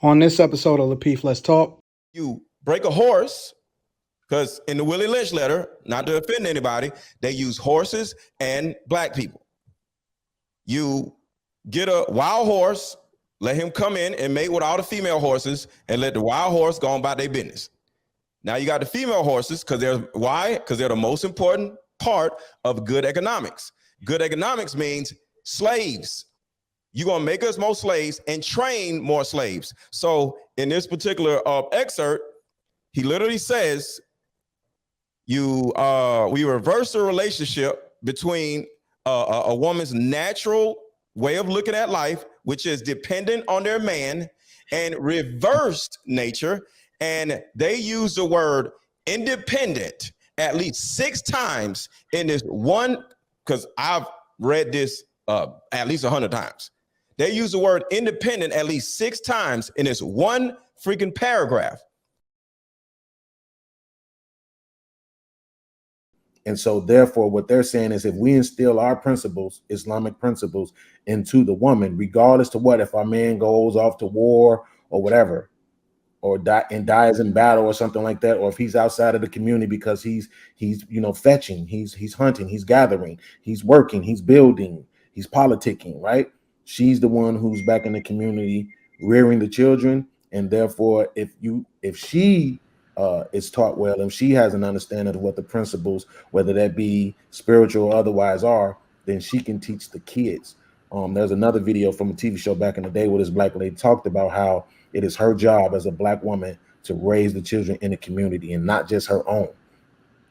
On this episode of Lapeef, Let's Talk. You break a horse, because in the Willie Lynch letter, not to offend anybody, they use horses and black people. You get a wild horse, let him come in and mate with all the female horses, and let the wild horse go on about their business. Now you got the female horses, because they're the most important part of good economics. Good economics means slaves. You're going to make us more slaves and train more slaves. So in this particular excerpt, he literally says, we reverse the relationship between a woman's natural way of looking at life, which is dependent on their man, and reversed nature. And they use the word independent at least 6 times in this one, because I've read this at least 100 times. They use the word independent at least 6 times in this one freaking paragraph. And so therefore, what they're saying is if we instill our principles, Islamic principles, into the woman, regardless to what, if our man goes off to war or whatever, or dies in battle or something like that, or if he's outside of the community because he's fetching, he's hunting, he's gathering, he's working, he's building, he's politicking, right? She's the one who's back in the community rearing the children. And therefore, if she is taught well, and she has an understanding of what the principles, whether that be spiritual or otherwise, are, then she can teach the kids. There's another video from a TV show back in the day where this black lady talked about how it is her job as a black woman to raise the children in the community and not just her own.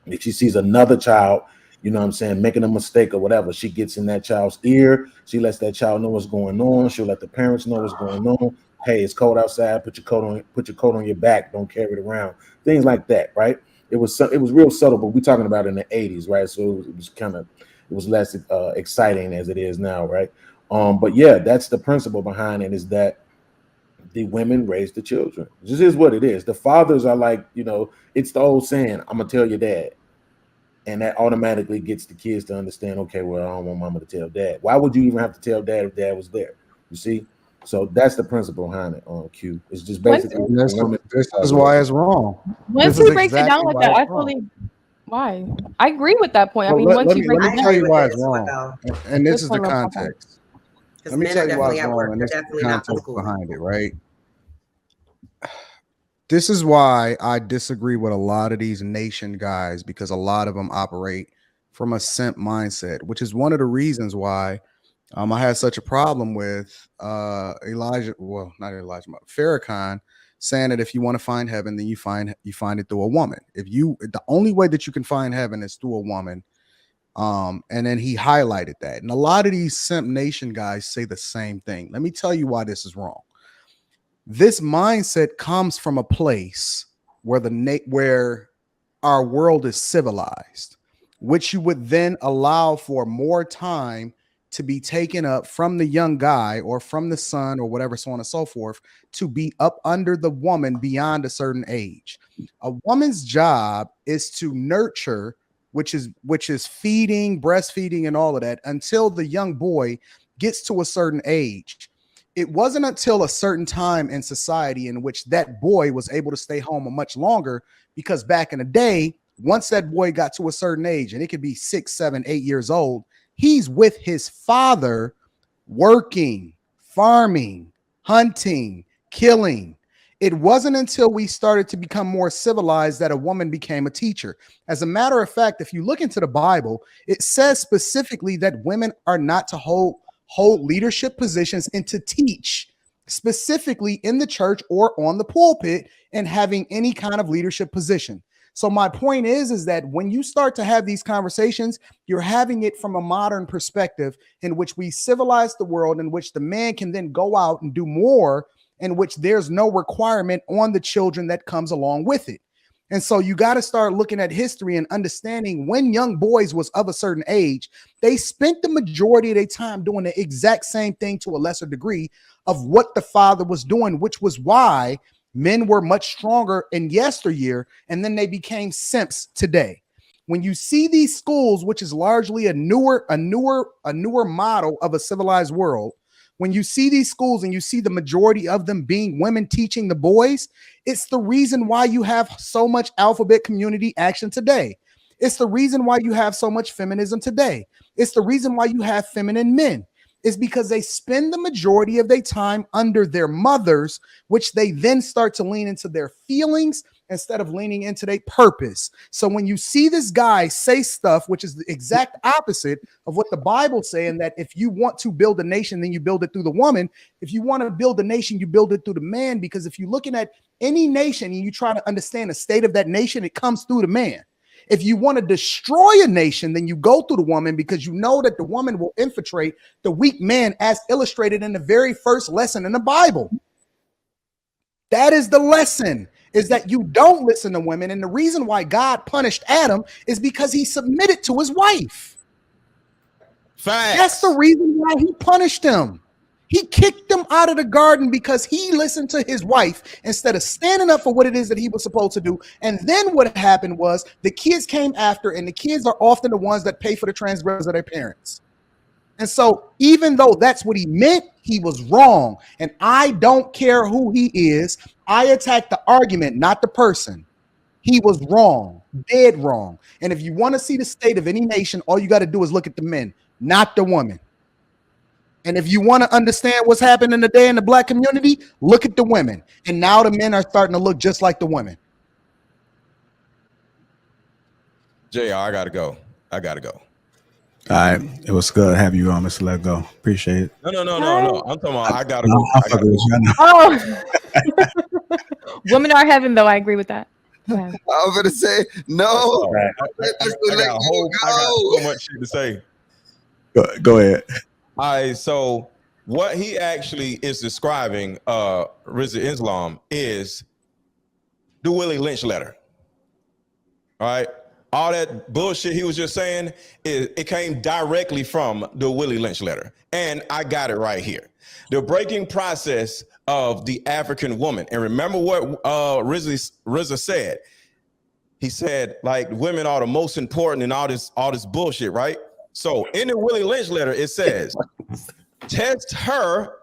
If she sees another child, making a mistake or whatever, she gets in that child's ear. She lets that child know what's going on. She'll let the parents know what's going on. Hey, it's cold outside. Put your coat on your back. Don't carry it around. Things like that, right? It was real subtle, but we're talking about in the 80s, right? So it was less exciting as it is now, right? But yeah, that's the principle behind it, is that the women raise the children. This is what it is. The fathers are like, it's the old saying, I'm gonna tell your dad. And that automatically gets the kids to understand, okay, well, I don't want mama to tell dad. Why would you even have to tell dad if dad was there? You see? So that's the principle behind it on Q. It's just basically this is why it's wrong. Once he breaks it down like that, I fully why. I agree with that point. Well, I mean, once you break let it me tell down, you why it's wrong. And this is the context. Let me tell you why it's wrong, and this is the context behind it, right? This is why I disagree with a lot of these nation guys, because a lot of them operate from a simp mindset, which is one of the reasons why I had such a problem with Farrakhan saying that if you want to find heaven, then you find it through a woman. The only way that you can find heaven is through a woman. And then he highlighted that. And a lot of these simp nation guys say the same thing. Let me tell you why this is wrong. This mindset comes from a place where our world is civilized, which you would then allow for more time to be taken up from the young guy or from the son or whatever, so on and so forth, to be up under the woman beyond a certain age. A woman's job is to nurture, which is feeding, breastfeeding, and all of that, until the young boy gets to a certain age. It wasn't until a certain time in society in which that boy was able to stay home much longer, because back in the day, once that boy got to a certain age, and it could be 6, 7, 8 years old, he's with his father working, farming, hunting, killing. It wasn't until we started to become more civilized that a woman became a teacher. As a matter of fact, if you look into the Bible, it says specifically that women are not to hold leadership positions and to teach, specifically in the church or on the pulpit, and having any kind of leadership position. So my point is that when you start to have these conversations, you're having it from a modern perspective in which we civilize the world, in which the man can then go out and do more, in which there's no requirement on the children that comes along with it. And so you got to start looking at history and understanding when young boys was of a certain age, they spent the majority of their time doing the exact same thing to a lesser degree of what the father was doing, which was why men were much stronger in yesteryear, and then they became simps today. When you see these schools, which is largely a newer model of a civilized world, When you see these schools and you see the majority of them being women teaching the boys, it's the reason why you have so much alphabet community action today. It's the reason why you have so much feminism today. It's the reason why you have feminine men. It's because they spend the majority of their time under their mothers, which they then start to lean into their feelings instead of leaning into their purpose. So when you see this guy say stuff, which is the exact opposite of what the Bible's saying, that if you want to build a nation, then you build it through the woman. If you want to build a nation, you build it through the man. Because if you're looking at any nation and you try to understand the state of that nation, it comes through the man. If you want to destroy a nation, then you go through the woman, because you know that the woman will infiltrate the weak man, as illustrated in the very first lesson in the Bible. That is the lesson, is that you don't listen to women. And the reason why God punished Adam is because he submitted to his wife. Facts. That's the reason why he punished him. He kicked him out of the garden because he listened to his wife instead of standing up for what it is that he was supposed to do. And then what happened was the kids came after, and the kids are often the ones that pay for the transgressions of their parents. And so even though that's what he meant, he was wrong. And I don't care who he is. I attack the argument, not the person. He was wrong, dead wrong. And if you want to see the state of any nation, all you got to do is look at the men, not the woman. And if you want to understand what's happening today in the black community, look at the women. And now the men are starting to look just like the women. JR, I gotta go. All right. It was good to have you on, Mr. Let Go. Appreciate it. No. I'm talking about I gotta go. Oh. Women are heaven, though. I agree with that. I was gonna say no. I got so much shit to say. Go ahead. All right, so what he actually is describing, Rizza Islam, is the Willie Lynch letter. All right, all that bullshit he was just saying, it came directly from the Willie Lynch letter, and I got it right here. The breaking process of the African woman. And remember what Rizza said. He said, like, women are the most important in all this bullshit, right? So in the Willie Lynch letter, it says, test her,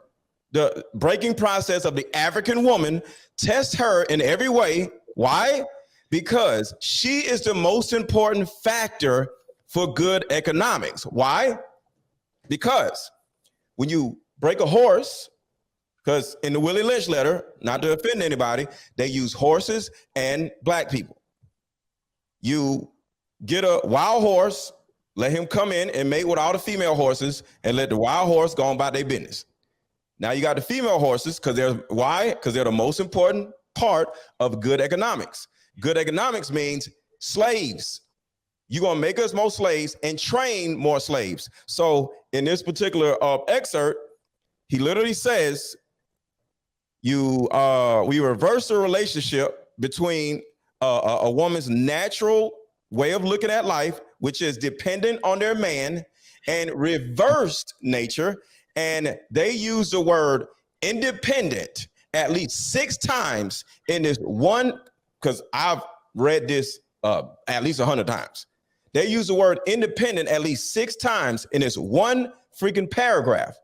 the breaking process of the African woman, test her in every way. Why? Because she is the most important factor for good economics. Why? Because when you break a horse, because in the Willie Lynch letter, not to offend anybody, they use horses and black people. You get a wild horse, let him come in and mate with all the female horses, and let the wild horse go on about their business. Now you got the female horses, because they're the most important part of good economics. Good economics means slaves. You're gonna make us more slaves and train more slaves. So in this particular excerpt, he literally says, we reverse the relationship between a woman's natural way of looking at life, which is dependent on their man, and reversed nature. And they use the word independent at least 6 times in this one, because I've read this at least 100 times. They use the word independent at least 6 times in this one freaking paragraph.